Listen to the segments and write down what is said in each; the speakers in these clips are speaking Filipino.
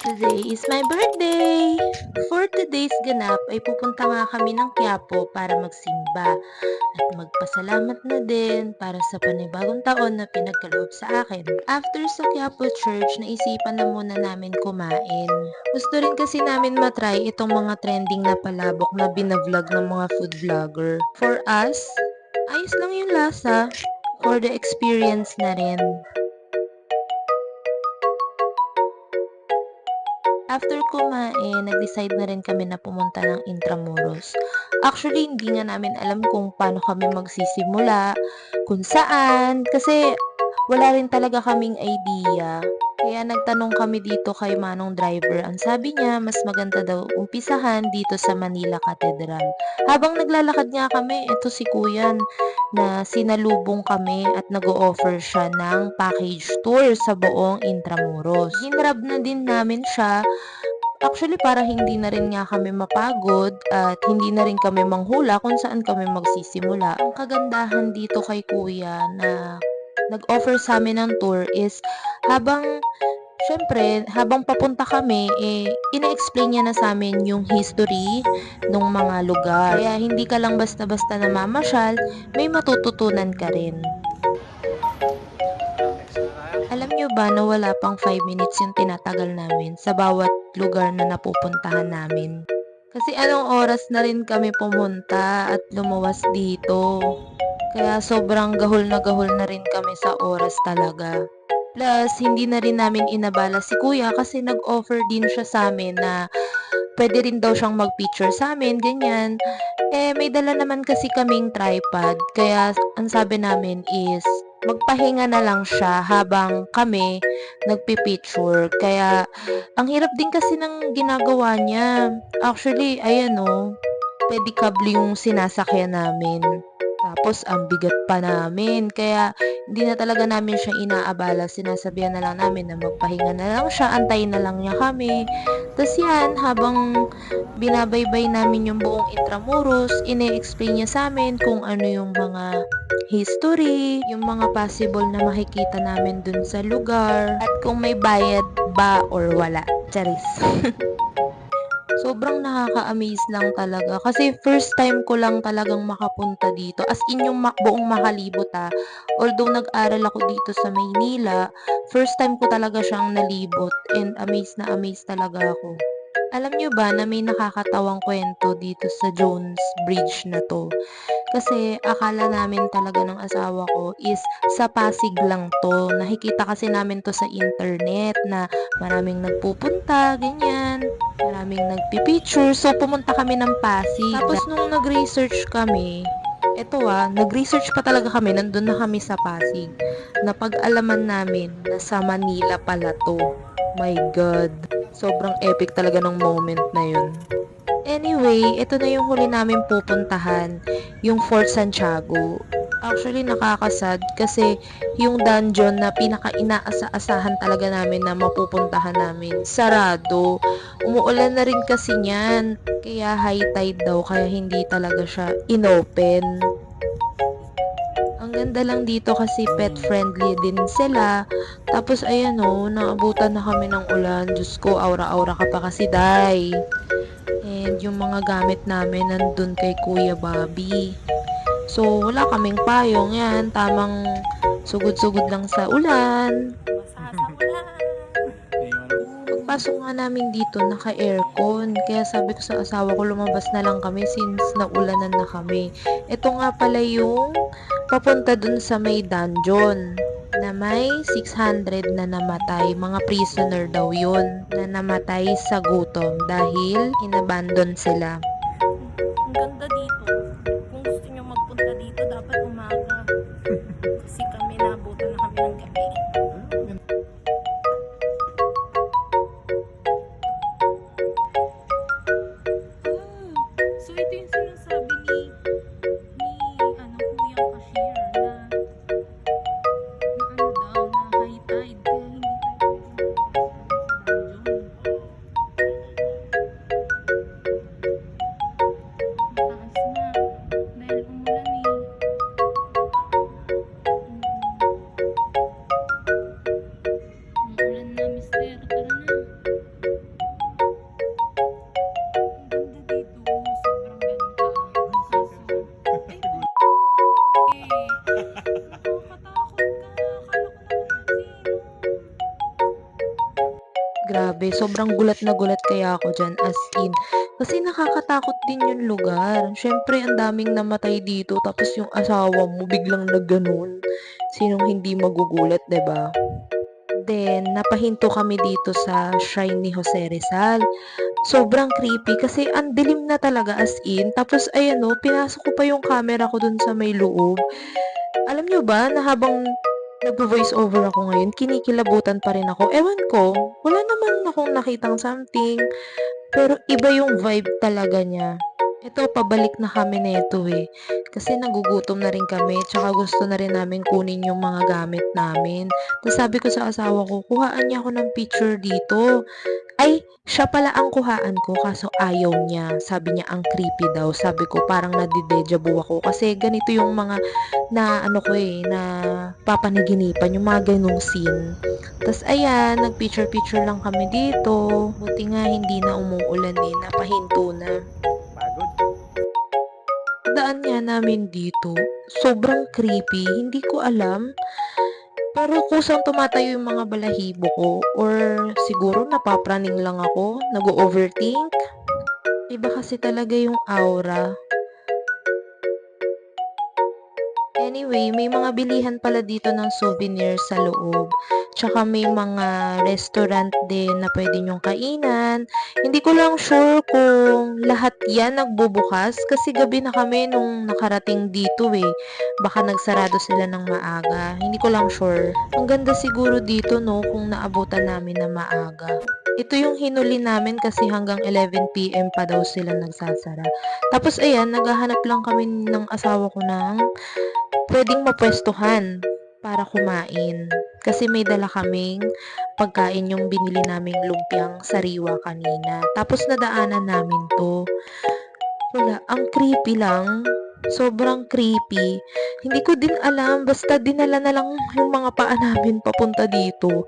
Today is my birthday! For today's ganap ay pupunta nga kami ng Quiapo para magsimba at magpasalamat na din para sa panibagong taon na pinagkaloob sa akin. After sa Quiapo Church, naisipan na muna namin kumain. Gusto rin kasi namin matry itong mga trending na palabok na binavlog ng mga food vlogger. For us, ayos lang yung lasa. For the experience na rin. After kumain, nag-decide na rin kami na pumunta ng Intramuros. Actually, hindi nga namin alam kung paano kami magsisimula, kung saan, kasi wala rin talaga kaming idea. Kaya nagtanong kami dito kay Manong driver. Ang sabi niya, mas maganda daw umpisahan dito sa Manila Cathedral. Habang naglalakad nga kami, ito si Kuya na sinalubong kami at nag-o-offer siya ng package tour sa buong Intramuros. Hinrab na din namin siya. Actually, para hindi na rin nga kami mapagod at hindi na rin kami manghula kung saan kami magsisimula. Ang kagandahan dito kay Kuya na nag-offer sa amin ng tour is habang papunta kami, ina-explain niya na sa amin yung history ng mga lugar. Kaya hindi ka lang basta-basta namamasyal, may matututunan ka rin. Alam nyo ba na wala pang 5 minutes yung tinatagal namin sa bawat lugar na napupuntahan namin? Kasi anong oras na rin kami pumunta at lumuwas dito. Kaya sobrang gahol na rin kami sa oras talaga. Plus, hindi na rin namin inabala si Kuya kasi nag-offer din siya sa amin na pwede rin daw siyang mag-picture sa amin, ganyan. May dala naman kasi kaming tripod, kaya ang sabi namin is magpahinga na lang siya habang kami nagpipicture. Kaya, ang hirap din kasi ng ginagawa niya. Actually, ayan o, pedicab yung sinasakyan namin. Tapos, ang bigat pa namin. Kaya, hindi na talaga namin siya inaabala. Sinasabihan na lang namin na magpahinga na lang siya. Antayin na lang niya kami. Tapos yan, habang binabaybay namin yung buong Intramuros, ine-explain niya sa amin kung ano yung mga history, yung mga possible na makikita namin dun sa lugar, at kung may bayad ba or wala. Charis. Sobrang nakaka-amaze lang talaga kasi first time ko lang talagang makapunta dito. As in yung buong Makalibot Although nag-aral ako dito sa Maynila, first time ko talaga siyang nalibot and amazed na amazed talaga ako. Alam nyo ba na may nakakatawang kwento dito sa Jones Bridge na to? Kasi akala namin talaga ng asawa ko is sa Pasig lang to. Nakikita kasi namin to sa internet na maraming nagpupunta, ganyan. Maraming nagpipicture. So, pumunta kami ng Pasig. Tapos, nung nag-research kami, nag-research pa talaga kami, nandun na kami sa Pasig. Napag-alaman namin na sa Manila pala to. My God. Sobrang epic talaga ng moment na yun. Anyway, ito na yung huli namin pupuntahan, yung Fort Santiago. Actually, nakakasad kasi yung dungeon na pinaka-inaasa-asahan talaga namin na mapupuntahan namin, sarado. Umuulan na rin kasi niyan, kaya high tide daw, kaya hindi talaga siya inopen. Ang ganda lang dito kasi pet friendly din sila. Tapos ayan o, naabutan na kami ng ulan. Diyos ko, aura-aura ka pa kasi, day. And yung mga gamit namin nandun kay Kuya Bobby. So, wala kaming payong. Yan, tamang sugod-sugod lang sa ulan. Pagpasok nga namin dito, naka-aircon. Kaya sabi ko sa asawa ko, lumabas na lang kami since naulanan na kami. Ito nga pala yung papunta dun sa may dungeon na may 600 na namatay. Mga prisoner daw yun na namatay sa gutom dahil inabandon sila. Ang ganda dito. Kung gusto nyo magpunta dito, dapat umaga. Kasi kami nabutan na kami ng gabi. So ito yung sinasabi ni kuyang cashier na ano daw, na high tide. Kaya hindi tayo pwede magpapasok sa dungeon. Mataas Grabe, sobrang gulat na gulat kaya ako diyan, as in. Kasi nakakatakot din yung lugar. Siyempre ang daming namatay dito tapos yung asawa mo biglang nagganon. Sinong hindi magugulat, 'di ba? Then napahinto kami dito sa shrine ni Jose Rizal. Sobrang creepy kasi ang dilim na talaga, as in. Tapos ayan 'no, pinasok ko pa yung camera ko dun sa may loob. Alam nyo ba na habang nagvo-voice over ako ngayon, kinikilabutan pa rin ako. Ewan ko, wala naman akong nakitang something, pero iba yung vibe talaga niya. Eto, pabalik na kami nito eh. Kasi nagugutom na rin kami, tsaka gusto na rin namin kunin yung mga gamit namin. Tapos sabi ko sa asawa ko, kuhaan niya ako ng picture dito. Ay, siya pala ang kuhaan ko kaso ayaw niya. Sabi niya ang creepy daw. Sabi ko parang nadideja vu ako kasi ganito yung mga na ano ko eh, na papaniginipan, yung mga ganung scene. Tas ayan, nagpicture-picture lang kami dito. Buti nga hindi na umuulan eh, napahinto na. Daan nga namin dito, sobrang creepy, hindi ko alam. Pero kusang tumatayo yung mga balahibo ko or siguro napapraning lang ako, nag-overthink. Iba kasi talaga yung aura. Anyway, may mga bilihan pala dito ng souvenir sa loob. Tsaka may mga restaurant din na pwede nyong kainan. Hindi ko lang sure kung lahat yan nagbubukas kasi gabi na kami nung nakarating dito eh. Baka nagsarado sila ng maaga. Hindi ko lang sure. Ang ganda siguro dito no kung naabutan namin na maaga. Ito yung hinuli namin kasi hanggang 11 PM pa daw sila nagsasara. Tapos ayan, naghahanap lang kami ng asawa ko ng pwedeng mapwestuhan para kumain. Kasi may dala kaming pagkain yung binili naming lumpiang sariwa kanina. Tapos nadaanan namin to. Wala, ang creepy lang. Sobrang creepy. Hindi ko din alam, basta dinala na lang yung mga paa namin papunta dito.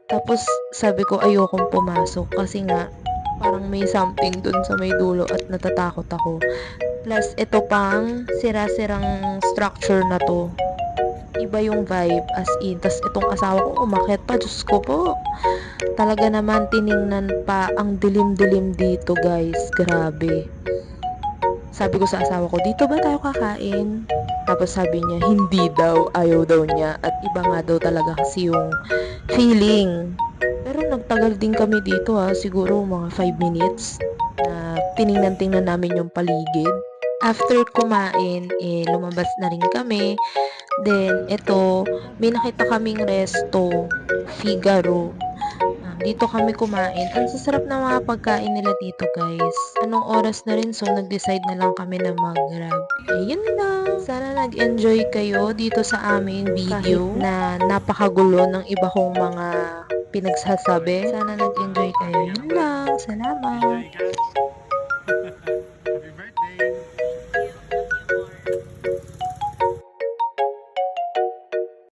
Tapos sabi ko ayokong pumasok kasi nga parang may something dun sa may dulo at natatakot ako. Plus, ito pang sira-sirang structure na to. Iba yung vibe as in. Tas itong asawa ko umakyat pa. Diyos ko po. Talaga naman tiningnan pa ang dilim-dilim dito guys. Grabe. Sabi ko sa asawa ko, dito ba tayo kakain? Tapos sabi niya, hindi daw. Ayaw daw niya. At iba nga daw talaga kasi yung feeling. Pero nagtagal din kami dito ha. Siguro mga 5 minutes na tiningnan-tingnan namin yung paligid. After kumain, lumabas na rin kami. Then, ito, may nakita kaming resto, Figaro. Dito kami kumain. Ang sasarap na mga pagkain nila dito, guys. Anong oras na rin, so nag-decide na lang kami na mag-grab. Ayun lang. Sana nag-enjoy kayo dito sa aming video na napakagulo ng iba kong mga pinagsasabi. Sana nag-enjoy kayo. Yun lang. Salamat.